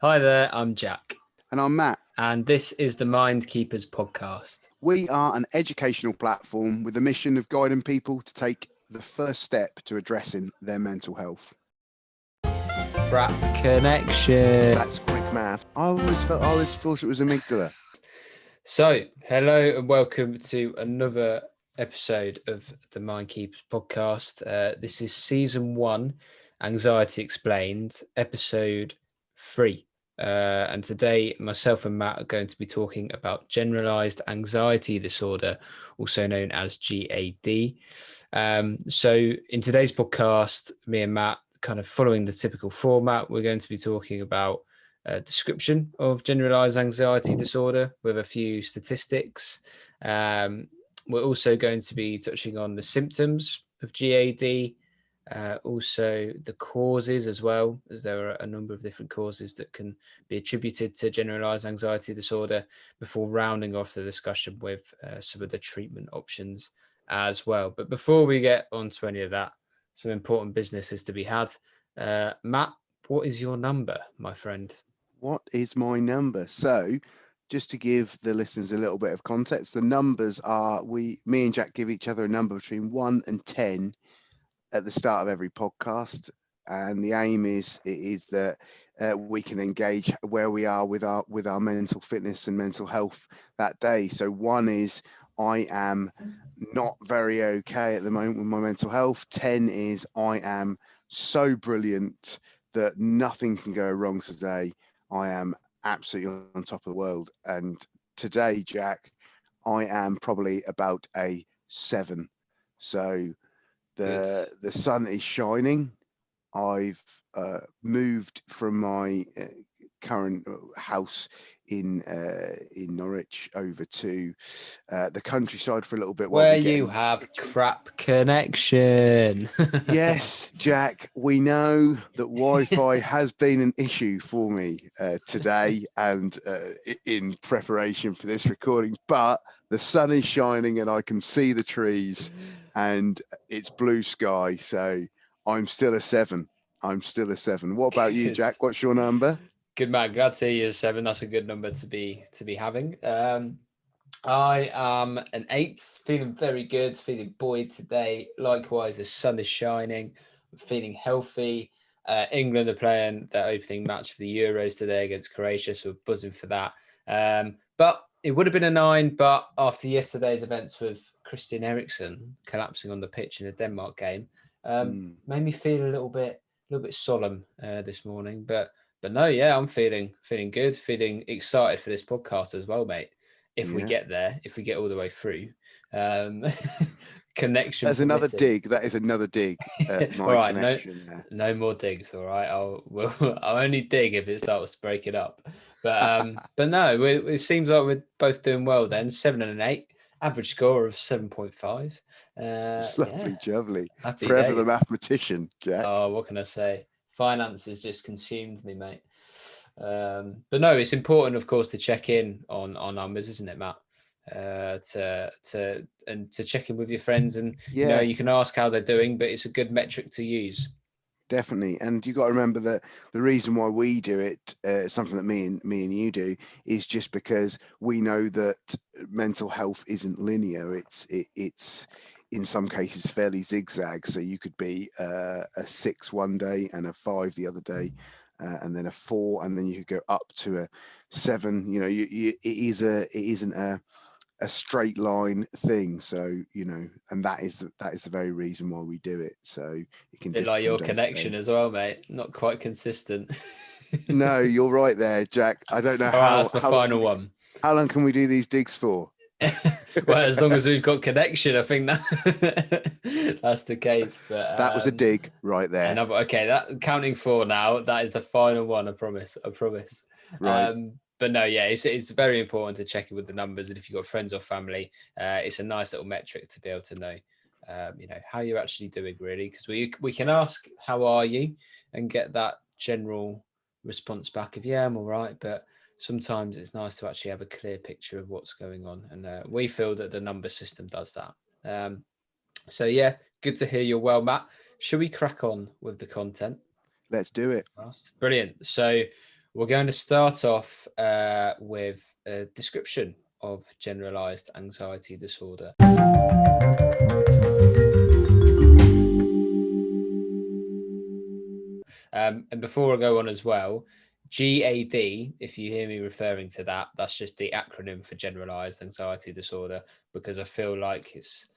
Hi there, I'm Jack. And I'm Matt. And this is the MindKeepers podcast. We are an educational platform with the mission of guiding people to take the first step to addressing their mental health. Track connection. That's quick math. I always thought it was amygdala. So, hello and welcome to another episode of the MindKeepers podcast. This is season 1, Anxiety Explained, episode 3. And today, myself and Matt are going to be talking about Generalised Anxiety Disorder, also known as GAD. So in today's podcast, me and Matt, kind of following the typical format, we're going to be talking about a description of Generalised Anxiety Disorder with a few statistics. We're also going to be touching on the symptoms of GAD, also the causes as well, as there are a number of different causes that can be attributed to Generalised Anxiety Disorder, before rounding off the discussion with some of the treatment options as well. But before we get on to any of that, some important business is to be had. Matt, what is your number, my friend? What is my number? So, just to give the listeners a little bit of context, the numbers are, me and Jack give each other a number between 1 and 10 at the start of every podcast. And the aim is that we can engage where we are with our mental fitness and mental health that day. So 1 is, I am not very okay at the moment with my mental health. 10 is, I am so brilliant that nothing can go wrong today. I am absolutely on top of the world. And today, Jack, I am probably about a 7. So the sun is shining. I've moved from my current house in Norwich over to the countryside for a little bit. Where you have crap connection. Yes, Jack, we know that Wi-Fi has been an issue for me today and in preparation for this recording, but the sun is shining and I can see the trees and it's blue sky, so I'm still a 7. What about you, Jack? What's your number? Good man. Glad to hear you're 7. That's a good number to be having. I am an 8, feeling very good, feeling buoyed today. Likewise, the sun is shining, I'm feeling healthy. England are playing their opening match for the Euros today against Croatia, so we're buzzing for that. But it would have been a 9, but after yesterday's events with Christian Eriksen collapsing on the pitch in the Denmark game, made me feel a little bit solemn this morning. But no, yeah, I'm feeling good, feeling excited for this podcast as well, mate. If we get there, if we get all the way through, connection. That's another dig. That is another dig. All right, no more digs. All right, I'll only dig if it starts to break it up. But no, it seems like we're both doing well then. 7 and an 8, average score of 7.5. Lovely, jubbly. Happy Forever days. The mathematician, Jack. Oh, what can I say? Finance has just consumed me, mate. But no, it's important, of course, to check in on our numbers, isn't it, Matt? To check in with your friends, and you can ask how they're doing, but it's a good metric to use. Definitely, and you got to remember that the reason why we do it, something that me and you do, is just because we know that mental health isn't linear. It's in some cases fairly zigzag. So you could be a 6 one day and a 5 the other day. And then a 4, and then you could go up to a 7. It isn't a straight line thing. So and that is the very reason why we do it. So it can be like your connection as well, mate. Not quite consistent. No, you're right there, Jack. I don't know that's my final one. How long can we do these digs for? Well, as long as we've got connection, I think that's the case. But that was a dig right there. Okay, that counting 4 now. That is the final one. I promise. Right. But no, yeah, it's very important to check in with the numbers, and if you've got friends or family, it's a nice little metric to be able to know, how you're actually doing, really, because we can ask how are you and get that general response back of I'm all right, but sometimes it's nice to actually have a clear picture of what's going on. And we feel that the number system does that. So, yeah, good to hear you're well, Matt. Should we crack on with the content? Let's do it. Brilliant. So We're going to start off with a description of generalized anxiety disorder. And before I go on as well, GAD, if you hear me referring to that, that's just the acronym for generalized anxiety disorder, because I feel like it's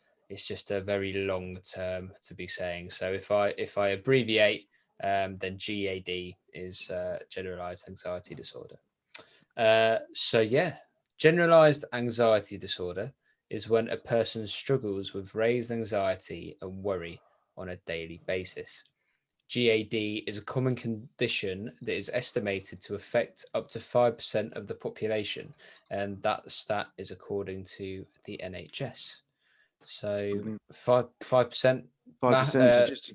just a very long term to be saying. So if I abbreviate, then GAD is generalized anxiety disorder. So yeah, generalized anxiety disorder is when a person struggles with raised anxiety and worry on a daily basis. GAD is a common condition that is estimated to affect up to 5% of the population, and that stat is according to the NHS. So Brilliant. 5%. 5%. So just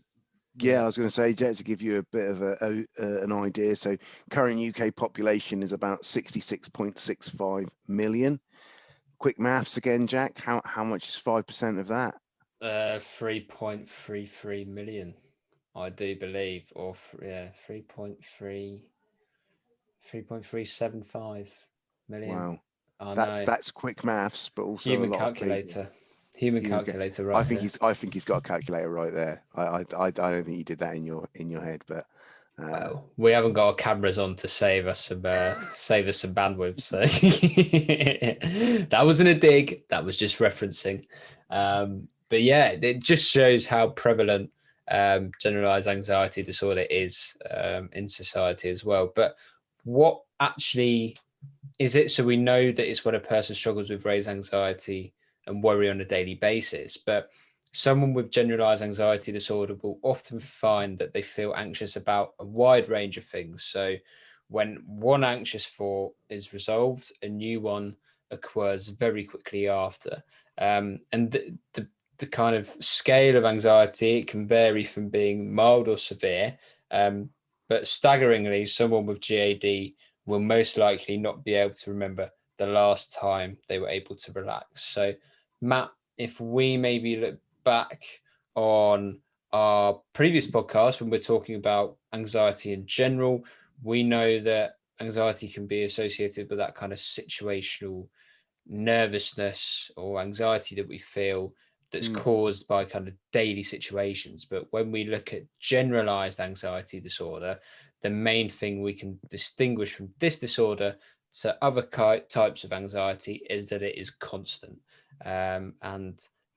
Yeah. I was going to say, just to give you a bit of an idea. So current UK population is about 66.65 million. Quick maths again, Jack. How much is 5% of that? 3.33 million, I do believe, or 3.375 million. Wow, I know. that's quick maths, but also a Human lot of people. calculator. Human calculator, right I there. think he's got a calculator right there. I don't think you did that in your head, but Well, we haven't got our cameras on to save us some bandwidth. So that wasn't a dig. That was just referencing. But yeah, it just shows how prevalent generalized anxiety disorder is in society as well. But what actually is it? So we know that it's when a person struggles with raised anxiety and worry on a daily basis, but someone with generalized anxiety disorder will often find that they feel anxious about a wide range of things. So when one anxious thought is resolved, a new one occurs very quickly after. And the kind of scale of anxiety, it can vary from being mild or severe. But staggeringly, someone with GAD will most likely not be able to remember the last time they were able to relax. So, Matt, if we maybe look back on our previous podcast when we're talking about anxiety in general, we know that anxiety can be associated with that kind of situational nervousness or anxiety that we feel that's caused by kind of daily situations. But when we look at generalized anxiety disorder, the main thing we can distinguish from this disorder to other types of anxiety is that it is constant, and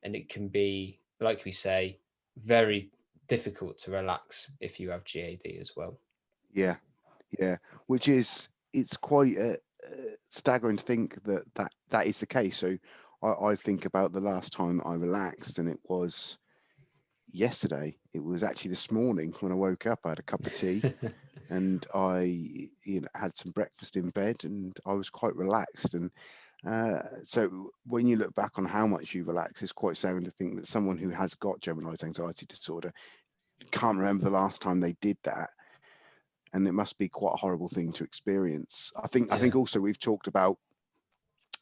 it can be, like we say, very difficult to relax if you have GAD as well. yeah, which is, it's quite staggering to think that is the case. So I think about the last time I relaxed, and it was yesterday. It was actually this morning when I woke up. I had a cup of tea and I had some breakfast in bed, and I was quite relaxed. And so when you look back on how much you relax, it's quite staggering to think that someone who has got generalized anxiety disorder can't remember the last time they did that. And it must be quite a horrible thing to experience. I think also we've talked about,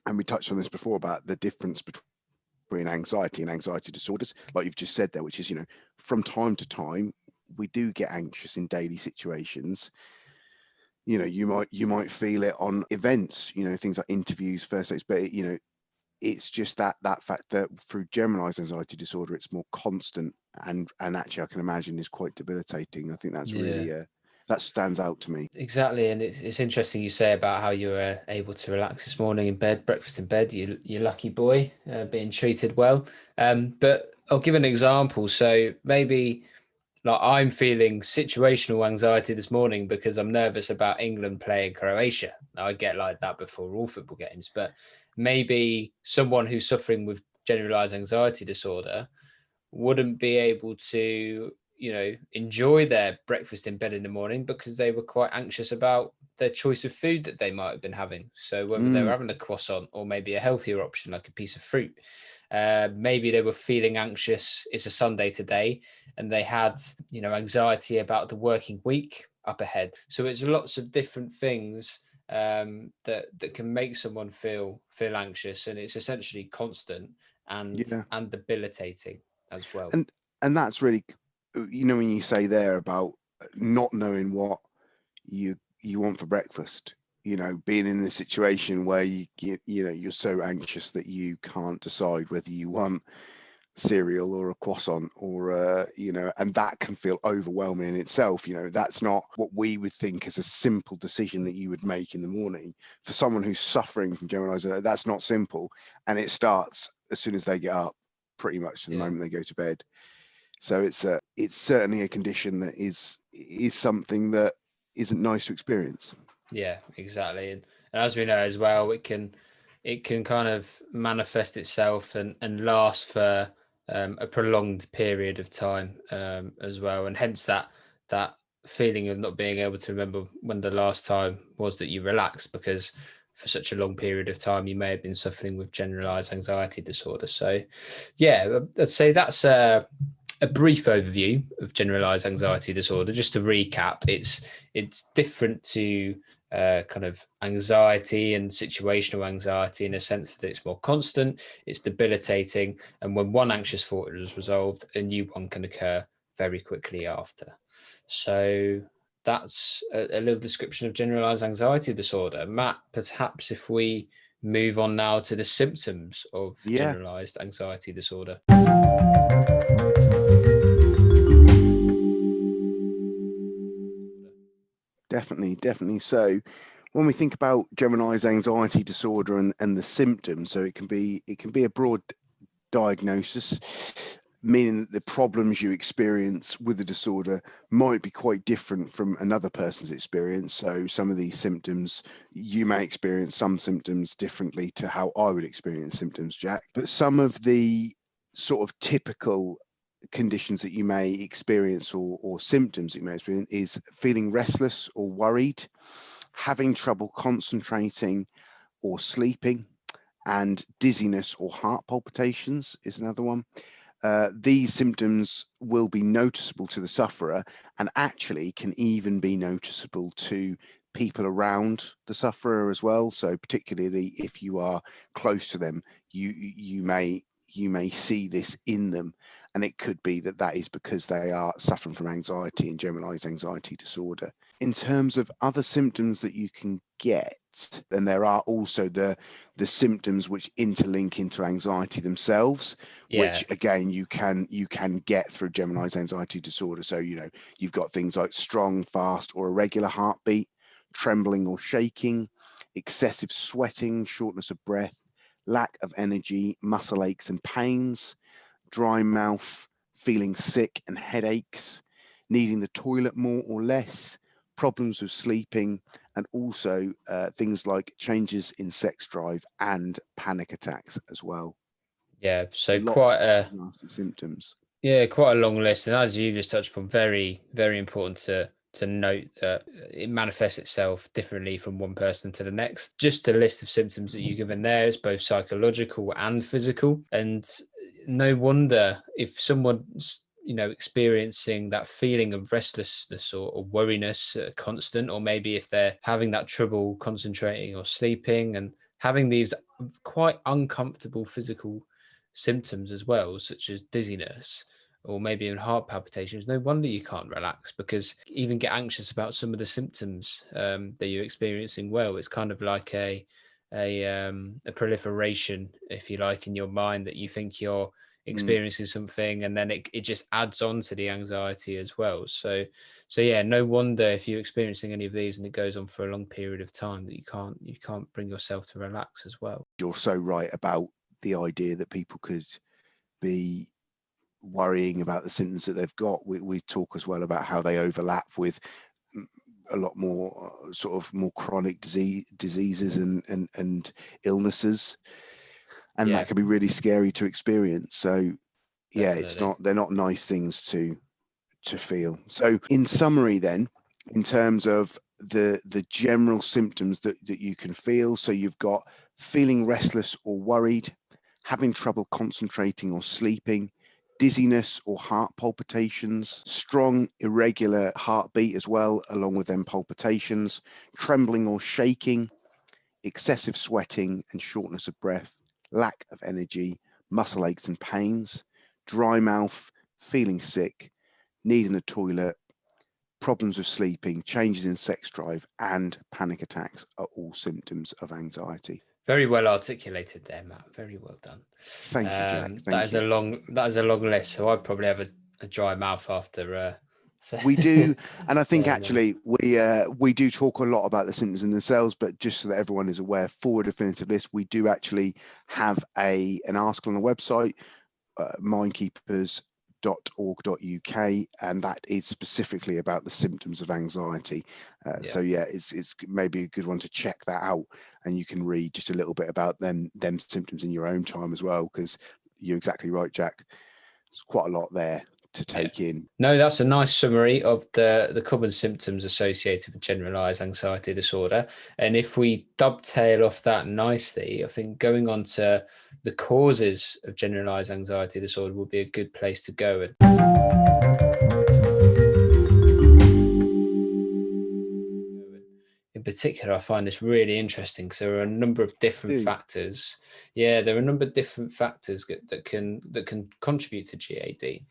and we touched on this before, about the difference between anxiety and anxiety disorders, like you've just said there, which is, from time to time we do get anxious in daily situations. You might feel it on events, things like interviews, first dates, but it's just that fact that through generalized anxiety disorder, it's more constant, and actually I can imagine is quite debilitating. I think that's really that stands out to me. Exactly, and it's interesting you say about how you were able to relax this morning in bed, breakfast in bed. You're lucky boy, being treated well. But I'll give an example. So maybe, like, I'm feeling situational anxiety this morning because I'm nervous about England playing Croatia. Now, I get like that before all football games, but maybe someone who's suffering with generalized anxiety disorder wouldn't be able to, enjoy their breakfast in bed in the morning because they were quite anxious about their choice of food that they might have been having. So whether they were having a croissant or maybe a healthier option like a piece of fruit, maybe they were feeling anxious. It's a Sunday today, and they had, anxiety about the working week up ahead. So it's lots of different things that can make someone feel anxious, and it's essentially constant and debilitating as well. And that's really, when you say there about not knowing what you you want for breakfast. Being in a situation where you're so anxious that you can't decide whether you want cereal or a croissant or and that can feel overwhelming in itself. That's not what we would think is a simple decision that you would make in the morning. For someone who's suffering from generalized anxiety, that's not simple, and it starts as soon as they get up, pretty much to the moment they go to bed. So it's certainly a condition that is something that isn't nice to experience. Yeah, exactly. And as we know as well, it can kind of manifest itself and last for a prolonged period of time as well, and hence that feeling of not being able to remember when the last time was that you relaxed, because for such a long period of time you may have been suffering with generalized anxiety disorder. So yeah, I'd say that's a brief overview of generalized anxiety disorder. Just to recap, it's different to kind of anxiety and situational anxiety in a sense that it's more constant, it's debilitating, and when one anxious thought is resolved, a new one can occur very quickly after. So that's a little description of generalized anxiety disorder. Matt, perhaps if we move on now to the symptoms of generalized anxiety disorder. Definitely. So when we think about generalized anxiety disorder and the symptoms, so it can be a broad diagnosis, meaning that the problems you experience with the disorder might be quite different from another person's experience. So some of these symptoms, you may experience some symptoms differently to how I would experience symptoms, Jack. But some of the sort of typical conditions that you may experience or symptoms that you may experience is feeling restless or worried, having trouble concentrating or sleeping, and dizziness or heart palpitations is another one. These symptoms will be noticeable to the sufferer and actually can even be noticeable to people around the sufferer as well. So particularly if you are close to them, you may see this in them, and it could be that is because they are suffering from anxiety and generalized anxiety disorder. In terms of other symptoms that you can get, then there are also the symptoms which interlink into anxiety themselves, which again you can get through generalized anxiety disorder. So you've got things like strong, fast, or irregular heartbeat, trembling or shaking, excessive sweating, shortness of breath, lack of energy, muscle aches and pains, dry mouth, feeling sick and headaches, needing the toilet more or less, problems with sleeping, and also things like changes in sex drive and panic attacks as well. Yeah, so lots quite of nasty symptoms. Yeah, quite a long list, and as you just touched upon, very, very important to note that it manifests itself differently from one person to the next. Just a list of symptoms that you given there is both psychological and physical, and no wonder if someone's experiencing that feeling of restlessness or worriness constant, or maybe if they're having that trouble concentrating or sleeping and having these quite uncomfortable physical symptoms as well, such as dizziness or maybe even heart palpitations, no wonder you can't relax, because even get anxious about some of the symptoms that you're experiencing. Well, it's kind of like a proliferation, if you like, in your mind, that you think you're experiencing something, and then it just adds on to the anxiety as well. So yeah, no wonder if you're experiencing any of these and it goes on for a long period of time that you can't bring yourself to relax as well. You're so right about the idea that people could be worrying about the symptoms that they've got. We talk as well about how they overlap with a lot more sort of more chronic diseases and illnesses, and that can be really scary to experience. So definitely. They're not nice things to feel. So in summary then, in terms of the general symptoms that you can feel, so you've got feeling restless or worried, having trouble concentrating or sleeping, dizziness or heart palpitations, strong irregular heartbeat as well, along with them palpitations, trembling or shaking, excessive sweating and shortness of breath, lack of energy, muscle aches and pains, dry mouth, feeling sick, needing the toilet, problems with sleeping, changes in sex drive, and panic attacks are all symptoms of anxiety. Very well articulated there, Matt. Very well done. Thank you, Jack. That Thank is you. that is a long list. So I'd probably have a dry mouth after. We do, and I think saying actually we do talk a lot about the symptoms in themselves, but just so that everyone is aware, for a definitive list, we do actually have an article on the website, mindkeepers.org.uk, and that is specifically about the symptoms of anxiety. So yeah, it's maybe a good one to check that out, and you can read just a little bit about them symptoms in your own time as well, because you're exactly right, Jack. There's quite a lot there to take in. No, that's a nice summary of the common symptoms associated with generalized anxiety disorder. And if we dovetail off that nicely, I think going on to the causes of generalized anxiety disorder would be a good place to go. In particular, I find this really interesting because there are a number of different factors. Yeah, there are a number of different factors that can contribute to GAD.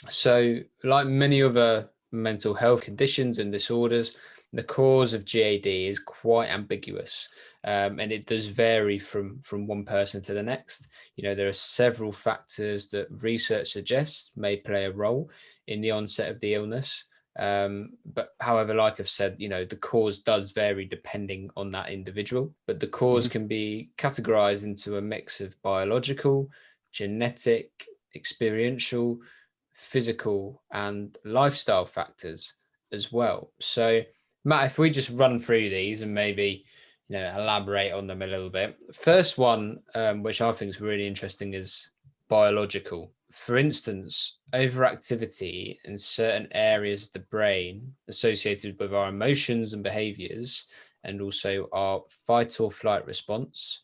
So, like many other mental health conditions and disorders, the cause of GAD is quite ambiguous, and it does vary from one person to the next. There are several factors that research suggests may play a role in the onset of the illness. But however, like I've said, the cause does vary depending on that individual. But the cause can be categorized into a mix of biological, genetic, experiential, physical, and lifestyle factors as well. So, Matt, if we just run through these and maybe elaborate on them a little bit. First one, which I think is really interesting, is biological. For instance, overactivity in certain areas of the brain associated with our emotions and behaviors, and also our fight or flight response,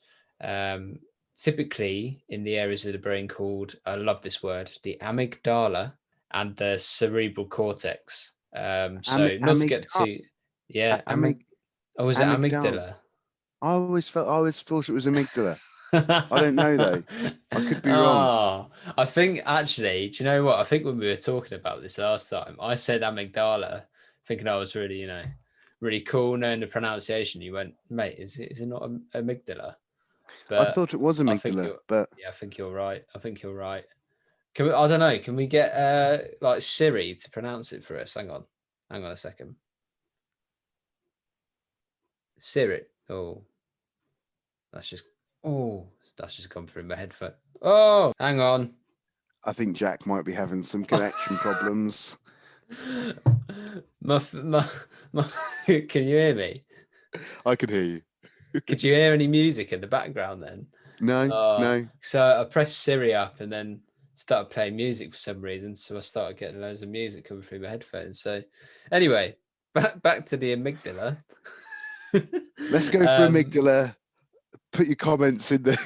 typically in the areas of the brain called, I love this word, the amygdala and the cerebral cortex. So not to get too, was it amygdala? I always thought it was amygdala. I don't know though. I could be wrong. I think actually, do you know what? I think when we were talking about this last time, I said amygdala, thinking I was really, really cool knowing the pronunciation. You went, mate, is it not amygdala? But I thought it was amygdala, but yeah, I think you're right. I don't know. Can we get like Siri to pronounce it for us? Hang on a second. Siri. That's just come through my headphone. Oh, hang on. I think Jack might be having some connection problems. my, can you hear me? I could hear you. Could you hear any music in the background then? No. So I pressed Siri up and then started playing music for some reason. So I started getting loads of music coming through my headphones. So anyway, back to the amygdala. Let's go for amygdala. Put your comments in the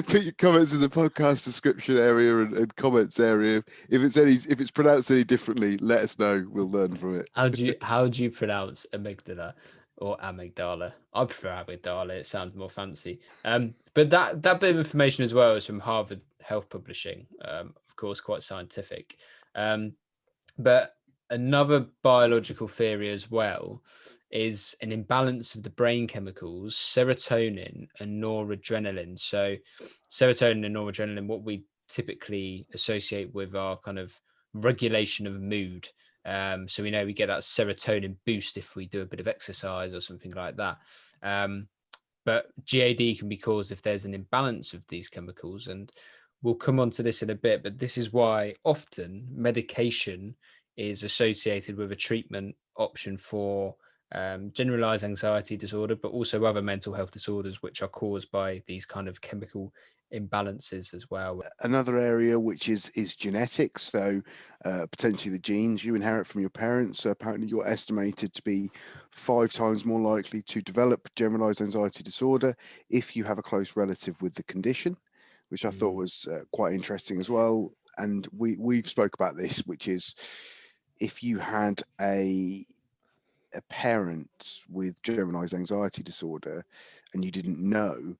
put your comments in the podcast description area and comments area. If it's pronounced any differently, let us know. We'll learn from it. How do you pronounce amygdala or amygdala? I prefer amygdala. It sounds more fancy. But that bit of information as well is from Harvard Health Publishing. Of course, quite scientific. But another biological theory as well is an imbalance of the brain chemicals serotonin and noradrenaline. So serotonin and noradrenaline, what we typically associate with our kind of regulation of mood. So we know we get that serotonin boost if we do a bit of exercise or something like that. But GAD can be caused if there's an imbalance of these chemicals, and we'll come on to this in a bit, but this is why often medication is associated with a treatment option for generalized anxiety disorder, but also other mental health disorders which are caused by these kind of chemical imbalances as well. Another area which is genetics, so potentially the genes you inherit from your parents. So apparently you're estimated to be 5 times more likely to develop generalized anxiety disorder if you have a close relative with the condition, which I thought was quite interesting as well. And we've spoke about this, which is if you had a parent with generalized anxiety disorder and you didn't know,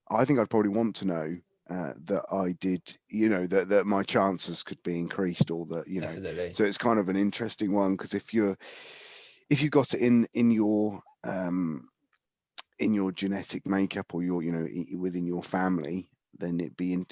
I think I'd probably want to know that I did, that my chances could be increased, or that, Definitely. so it's kind of an interesting one, because if you got it in your genetic makeup, or your, within your family, then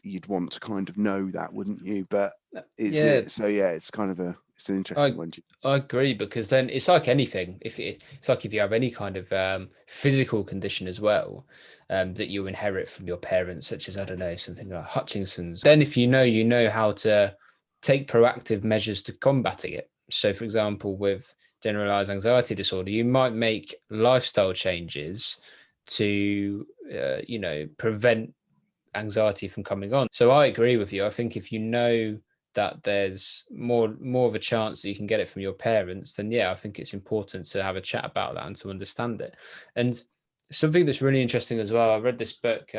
you'd want to kind of know that, wouldn't you? But it's kind of it's an interesting one. I agree, because then it's like anything. It's like if you have any kind of physical condition as well, that you inherit from your parents, such as, I don't know, something like Hutchinson's. Then if you know how to take proactive measures to combating it. So, for example, with generalized anxiety disorder, you might make lifestyle changes to, prevent anxiety from coming on. So I agree with you. I think if you know that there's more of a chance that you can get it from your parents, then I think it's important to have a chat about that and to understand it. And something that's really interesting as well, I read this book,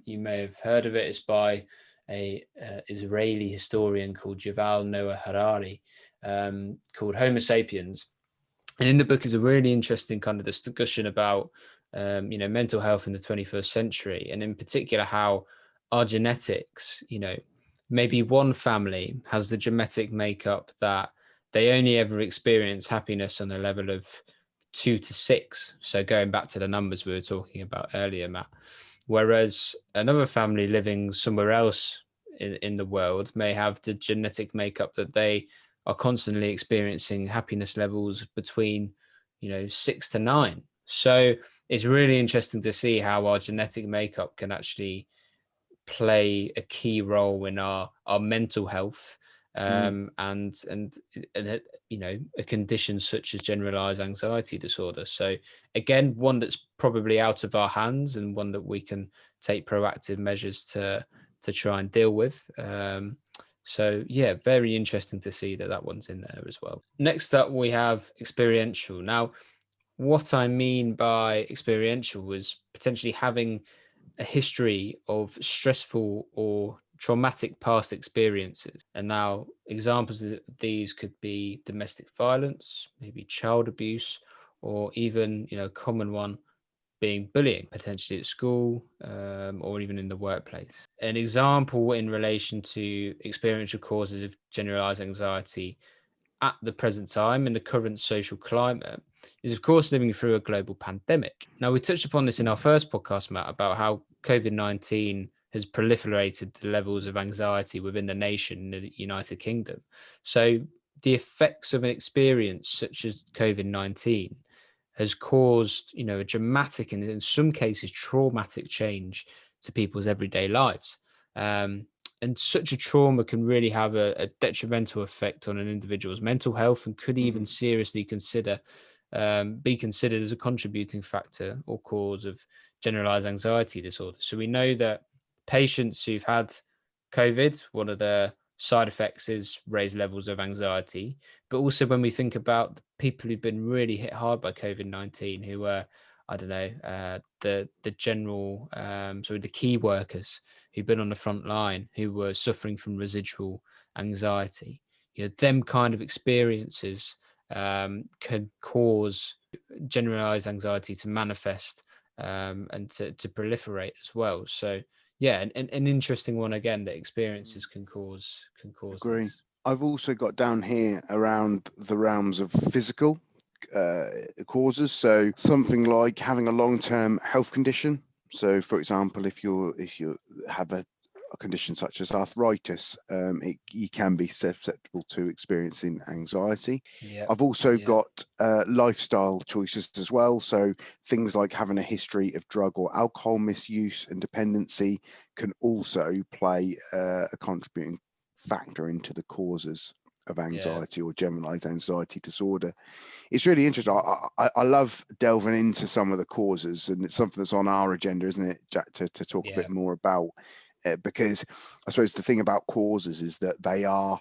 you may have heard of it. It's by a Israeli historian called Yuval Noah Harari, called Homo Sapiens. And in the book is a really interesting kind of discussion about mental health in the 21st century, and in particular how our genetics, maybe one family has the genetic makeup that they only ever experience happiness on a level of 2 to 6. So going back to the numbers we were talking about earlier, Matt, whereas another family living somewhere else in the world may have the genetic makeup that they are constantly experiencing happiness levels between 6 to 9. So it's really interesting to see how our genetic makeup can actually play a key role in our mental health, and a condition such as generalized anxiety disorder. So again, one that's probably out of our hands, and one that we can take proactive measures to try and deal with. So very interesting to see that one's in there as well. Next up, we have experiential. Now, what I mean by experiential was potentially having a history of stressful or traumatic past experiences. And now examples of these could be domestic violence, maybe child abuse, or even, common one being bullying, potentially at school, or even in the workplace. An example in relation to experiential causes of generalized anxiety at the present time in the current social climate is, of course, living through a global pandemic. Now, we touched upon this in our first podcast, Matt, about how COVID-19 has proliferated the levels of anxiety within the nation, in the United Kingdom. So the effects of an experience such as COVID-19 has caused, a dramatic and in some cases traumatic change to people's everyday lives. And such a trauma can really have a detrimental effect on an individual's mental health, and could even seriously be considered as a contributing factor or cause of generalized anxiety disorder. So we know that patients who've had COVID, one of the side effects is raised levels of anxiety. But also when we think about the people who've been really hit hard by COVID-19, who were, I don't know, the the key workers who've been on the front line, who were suffering from residual anxiety, them kind of experiences can cause generalized anxiety to manifest, and to proliferate as well. So an interesting one again, that experiences can cause Agree. this. I've also got down here around the realms of physical causes. So something like having a long-term health condition. So, for example, if you have a condition such as arthritis, you can be susceptible to experiencing anxiety. I've also got lifestyle choices as well. So things like having a history of drug or alcohol misuse and dependency can also play a contributing factor into the causes of anxiety or generalized anxiety disorder. It's really interesting. I love delving into some of the causes, and it's something that's on our agenda, isn't it, Jack, to talk a bit more about, because I suppose the thing about causes is that they are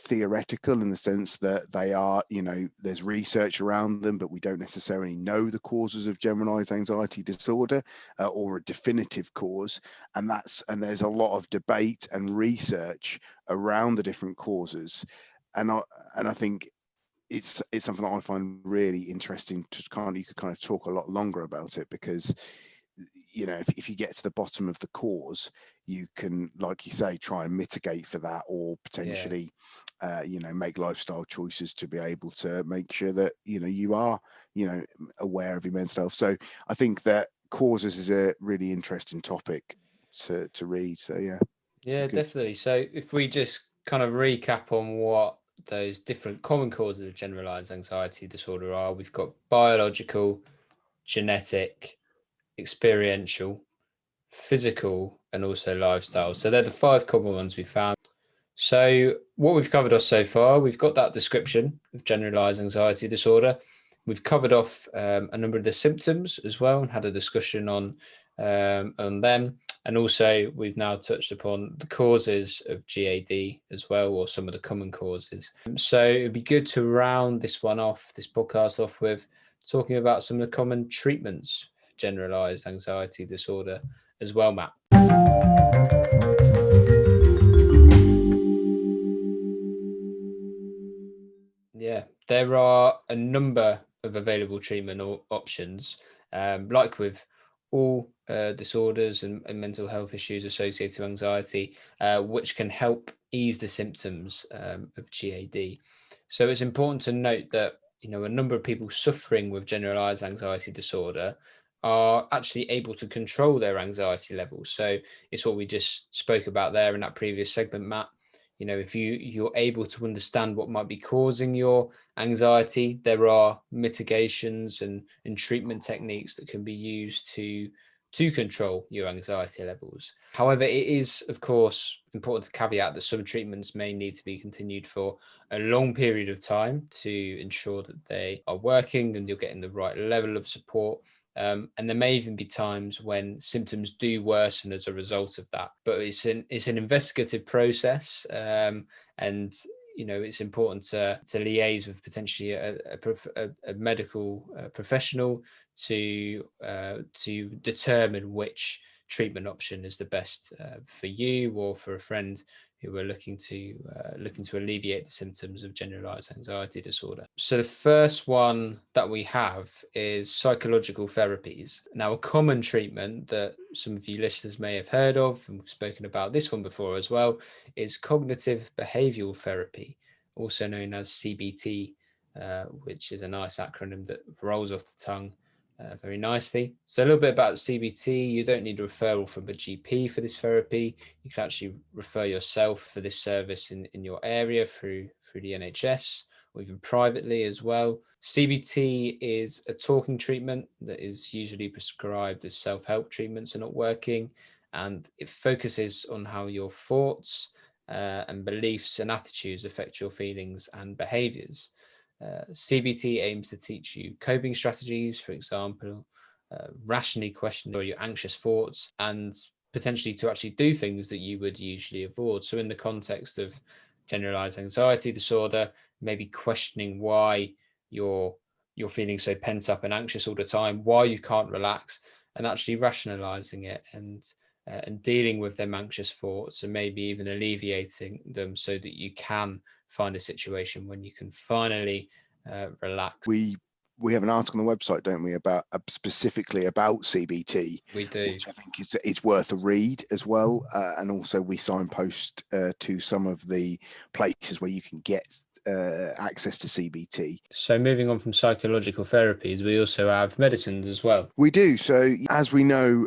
theoretical, in the sense that they are, there's research around them, but we don't necessarily know the causes of generalized anxiety disorder, or a definitive cause. And there's a lot of debate and research around the different causes. And I think it's something that I find really interesting to you could kind of talk a lot longer about it, because if you get to the bottom of the cause, you can, like you say, try and mitigate for that, or potentially make lifestyle choices to be able to make sure that you are aware of your mental health. So I think that causes is a really interesting topic to read. So yeah, definitely. So if we just kind of recap on what those different common causes of generalized anxiety disorder are, we've got biological, genetic, experiential, physical, and also lifestyle. So they're the 5 common ones we found. So what we've covered off so far, we've got that description of generalized anxiety disorder. We've covered off a number of the symptoms as well, and had a discussion on them. And also we've now touched upon the causes of GAD as well, or some of the common causes. So it'd be good to round this podcast off with talking about some of the common treatments for generalized anxiety disorder as well, Matt. Yeah, there are a number of available treatment options, like with all disorders and mental health issues associated with anxiety, which can help ease the symptoms of GAD. So it's important to note that a number of people suffering with generalized anxiety disorder are actually able to control their anxiety levels. So it's what we just spoke about there in that previous segment, Matt. If you're able to understand what might be causing your anxiety, there are mitigations and treatment techniques that can be used to control your anxiety levels. However, it is, of course, important to caveat that some treatments may need to be continued for a long period of time to ensure that they are working and you're getting the right level of support. And there may even be times when symptoms do worsen as a result of that. But it's an investigative process, and it's important to liaise with potentially a medical professional to determine which treatment option is the best for you or for a friend who are looking to alleviate the symptoms of generalized anxiety disorder. So the first one that we have is psychological therapies. Now, a common treatment that some of you listeners may have heard of, and we've spoken about this one before as well, is cognitive behavioral therapy, also known as CBT, which is a nice acronym that rolls off the tongue very nicely. So a little bit about CBT. You don't need a referral from a GP for this therapy. You can actually refer yourself for this service in your area through the NHS or even privately as well. CBT is a talking treatment that is usually prescribed if self-help treatments are not working, and it focuses on how your thoughts and beliefs and attitudes affect your feelings and behaviors. CBT aims to teach you coping strategies, for example, rationally question your anxious thoughts, and potentially to actually do things that you would usually avoid. So in the context of generalized anxiety disorder, maybe questioning why you're feeling so pent up and anxious all the time, why you can't relax, and actually rationalizing it and dealing with them anxious thoughts, and maybe even alleviating them so that you can find a situation when you can finally relax. We have an article on the website, don't we, about specifically about CBT? We do, which I think is worth a read as well, and also we signpost to some of the places where you can get access to CBT. So moving on from psychological therapies, we also have medicines as well. We do. So as we know,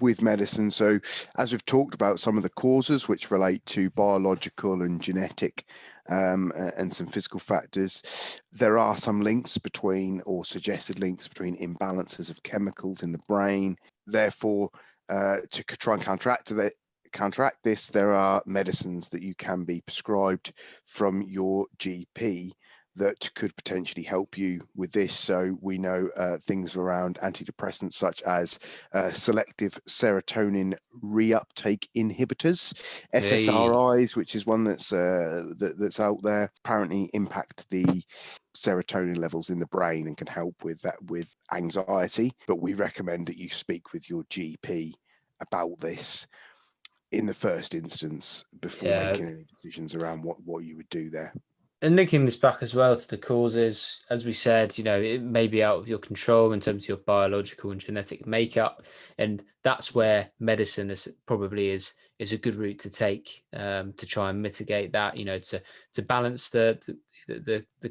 with medicine, so as we've talked about some of the causes which relate to biological and genetic and some physical factors, there are some links between, or suggested links between, imbalances of chemicals in the brain. Therefore, to try and counteract this, there are medicines that you can be prescribed from your GP that could potentially help you with this. So we know things around antidepressants such as selective serotonin reuptake inhibitors, SSRIs, which is one that's out there, apparently impact the serotonin levels in the brain and can help with that, with anxiety. But we recommend that you speak with your GP about this in the first instance before making any decisions around what you would do there. And linking this back as well to the causes, as we said, it may be out of your control in terms of your biological and genetic makeup, and that's where medicine probably is a good route to take, to try and mitigate that. To balance the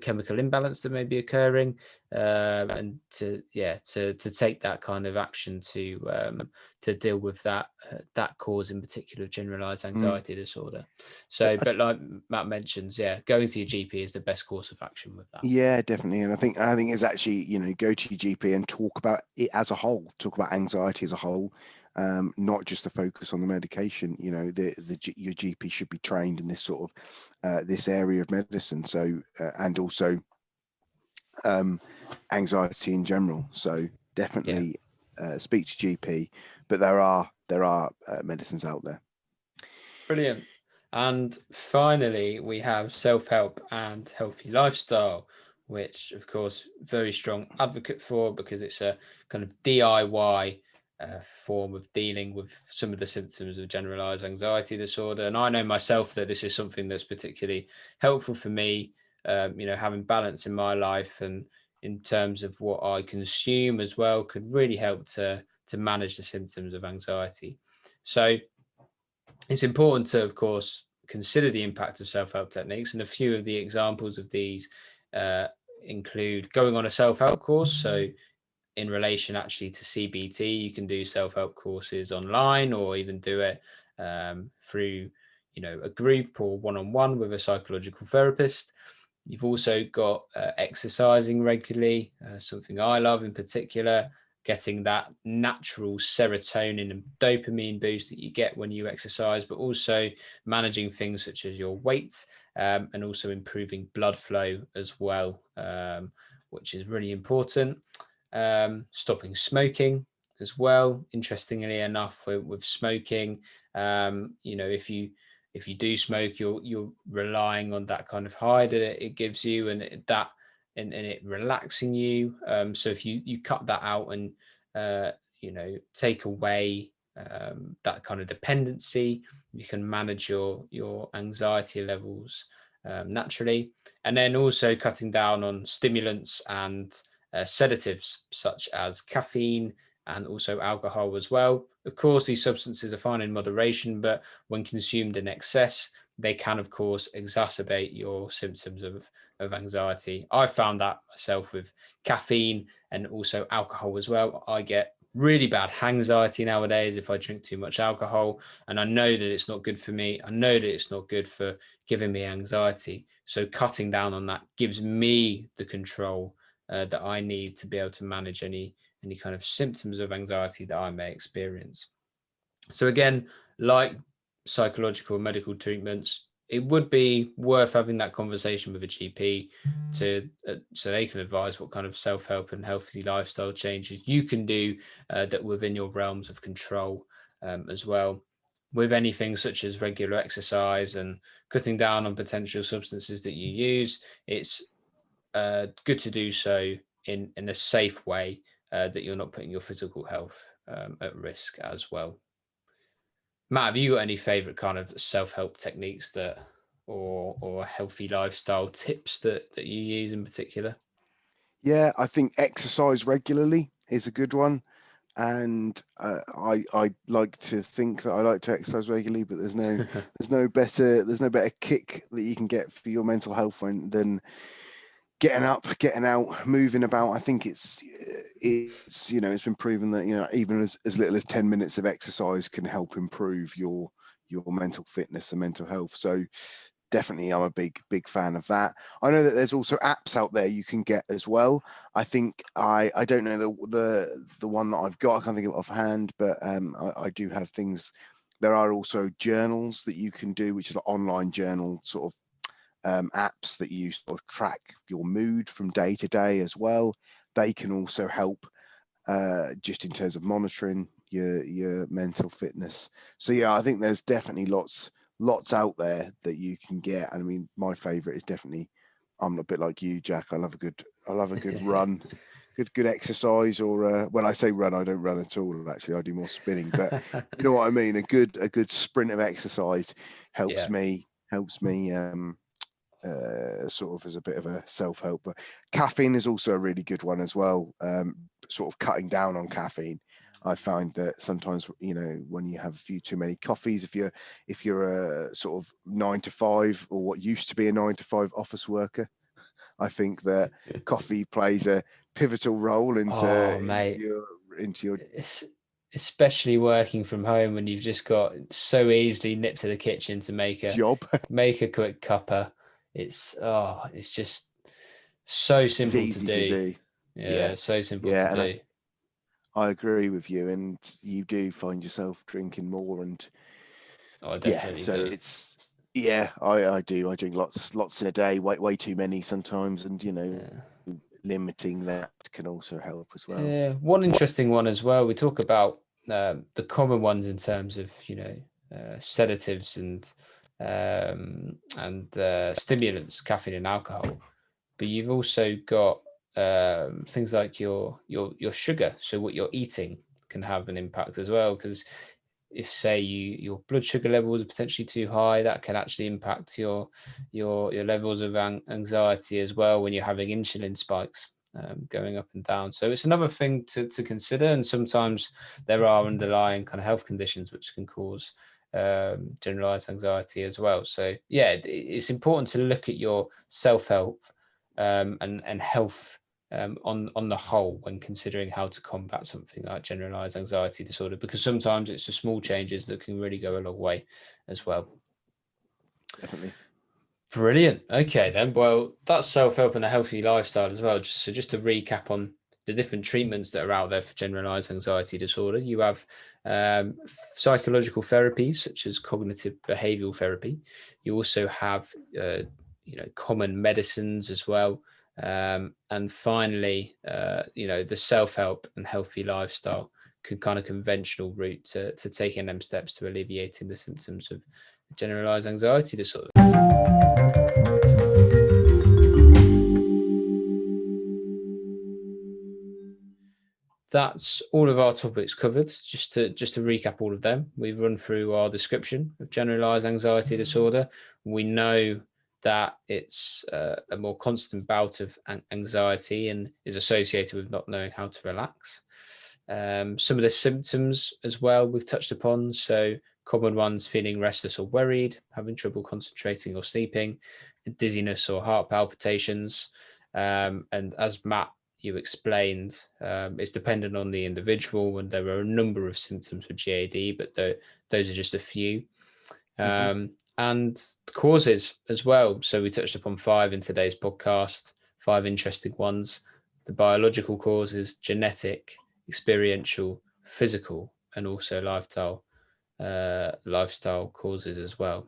chemical imbalance that may be occurring, and to take that kind of action to deal with that cause in particular, generalized anxiety disorder. So, but like Matt mentions, going to your GP is the best course of action with that. Yeah, definitely. And I think it's actually, go to your GP and talk about it as a whole, talk about anxiety as a whole, not just the focus on the medication. Your GP should be trained in this sort of this area of medicine. So and also anxiety in general. So definitely speak to GP, but there are medicines out there. Brilliant. And finally, we have self-help and healthy lifestyle, which, of course, very strong advocate for, because it's a kind of DIY form of dealing with some of the symptoms of generalized anxiety disorder. And I know myself that this is something that's particularly helpful for me, having balance in my life and in terms of what I consume as well, could really help to manage the symptoms of anxiety. So it's important to, of course, consider the impact of self-help techniques, and a few of the examples of these include going on a self-help course. So in relation actually to CBT, you can do self-help courses online, or even do it through a group or one-on-one with a psychological therapist. You've also got exercising regularly, something I love in particular, getting that natural serotonin and dopamine boost that you get when you exercise, but also managing things such as your weight, and also improving blood flow as well, which is really important. Stopping smoking as well. Interestingly enough, with smoking, if you do smoke, you're relying on that kind of high that it gives you, and it relaxing you. So if you cut that out and take away that kind of dependency, you can manage your anxiety levels naturally. And then also cutting down on stimulants and sedatives such as caffeine and also alcohol as well. Of course, these substances are fine in moderation, but when consumed in excess, they can, of course, exacerbate your symptoms of anxiety. I found that myself with caffeine and also alcohol as well. I get really bad anxiety nowadays if I drink too much alcohol, and I know that it's not good for me. I know that it's not good for giving me anxiety. So cutting down on that gives me the control that I need to be able to manage any kind of symptoms of anxiety that I may experience. So again, like psychological medical treatments, it would be worth having that conversation with a GP so they can advise what kind of self-help and healthy lifestyle changes you can do that within your realms of control as well. With anything such as regular exercise and cutting down on potential substances that you use, it's good to do so in a safe way, that you're not putting your physical health at risk as well. Matt, have you got any favorite kind of self-help techniques or healthy lifestyle tips that you use in particular? Yeah, I think exercise regularly is a good one. And I like to think that I like to exercise regularly, but there's no better kick that you can get for your mental health than getting up, getting out, moving about. I think it's been proven that even as little as 10 minutes of exercise can help improve your mental fitness and mental health. So definitely I'm a big fan of that. I know that there's also apps out there you can get as well. I think I don't know the one that I've got, I can't think of it offhand, but I do have things. There are also journals that you can do, which is an online journal sort of apps that you sort of track your mood from day to day as well. They can also help just in terms of monitoring your mental fitness. So yeah, I think there's definitely lots out there that you can get. And I mean, my favorite is definitely, I'm a bit like you, Jack. I love a good run, good exercise. Or when I say run, I don't run at all. Actually, I do more spinning. But you know what I mean. A good sprint of exercise helps me sort of as a bit of a self-help. But caffeine is also a really good one as well. Sort of cutting down on caffeine. I find that sometimes, when you have a few too many coffees, if you're a sort of 9 to 5 or what used to be a 9 to 5 office worker, I think that coffee plays a pivotal role into your especially working from home when you've just got so easily nipped to the kitchen to make a job. Make a quick cuppa. It's just so simple It's easy to do. Yeah, so simple to do. I agree with you, and you do find yourself drinking more, and I definitely do. It's I do. I drink lots in a day, way too many sometimes, and limiting that can also help as well. Yeah, one interesting one as well. We talk about the common ones in terms of sedatives and stimulants, caffeine and alcohol, but you've also got things like your sugar. So what you're eating can have an impact as well, because if say your blood sugar levels are potentially too high, that can actually impact your levels of anxiety as well when you're having insulin spikes going up and down. So it's another thing to consider, and sometimes there are underlying kind of health conditions which can cause generalized anxiety as well. So yeah, it's important to look at your self-help and health on the whole when considering how to combat something like generalized anxiety disorder, because sometimes it's the small changes that can really go a long way as well. Definitely. Brilliant. Okay then, well, that's self-help and a healthy lifestyle as well. Just to recap on the different treatments that are out there for generalized anxiety disorder, you have psychological therapies such as cognitive behavioral therapy. You also have common medicines as well. And finally, the self-help and healthy lifestyle kind of conventional route to taking them steps to alleviating the symptoms of generalized anxiety disorder. That's all of our topics covered. Just to recap all of them, we've run through our description of generalized anxiety disorder. We know that it's a more constant bout of anxiety and is associated with not knowing how to relax. Some of the symptoms as well we've touched upon. So common ones: feeling restless or worried, having trouble concentrating or sleeping, dizziness or heart palpitations. And as Matt, you explained, it's dependent on the individual, and there are a number of symptoms with GAD, but those are just a few. And causes as well. So we touched upon 5 in today's podcast, 5 interesting ones: the biological causes, genetic, experiential, physical, and also lifestyle causes as well.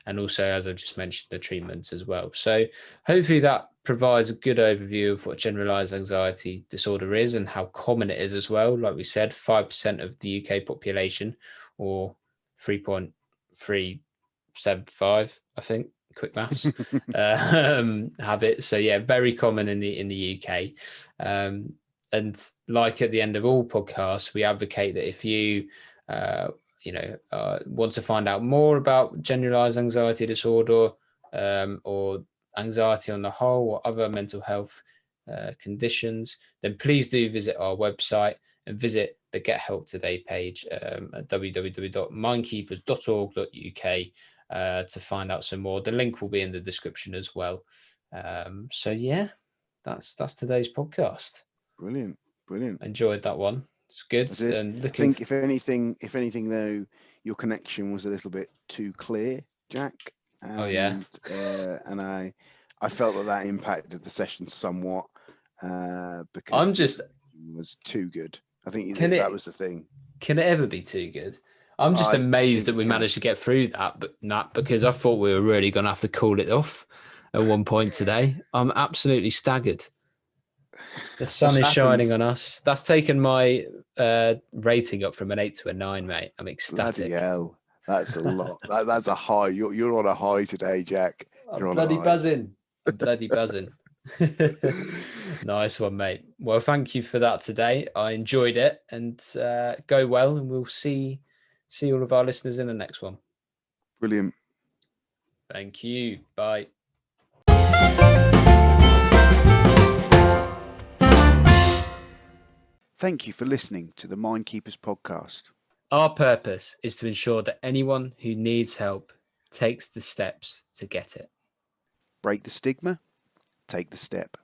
And also, as I've just mentioned, the treatments as well. So hopefully that provides a good overview of what generalized anxiety disorder is and how common it is as well. Like we said, 5% of the UK population, or 3.375, I think, quick maths, have it. So yeah, very common in the UK. And like at the end of all podcasts, we advocate that if you want to find out more about generalized anxiety disorder, or anxiety on the whole, or other mental health conditions, then please do visit our website and visit the Get Help Today page at www.mindkeepers.org.uk to find out some more. The link will be in the description as well. So yeah, that's today's podcast. Brilliant. Enjoyed that one. It's good. I did. And I think if anything though, your connection was a little bit too clear, Jack. And I felt that impacted the session somewhat because it was too good. I think that was the thing. Can it ever be too good? I'm just amazed that we managed to get through that, but not because I thought we were really going to have to call it off at one point today. I'm absolutely staggered. The sun is shining on us. That's taken my rating up from an 8 to a 9, mate. I'm ecstatic. Bloody hell. That's a lot. That's a high. You're on a high today, Jack. I'm bloody buzzing. I'm bloody buzzing. Nice one, mate. Well, thank you for that today. I enjoyed it, and go well, and we'll see all of our listeners in the next one. Brilliant. Thank you. Bye. Thank you for listening to the MindKeepers podcast. Our purpose is to ensure that anyone who needs help takes the steps to get it. Break the stigma, take the step.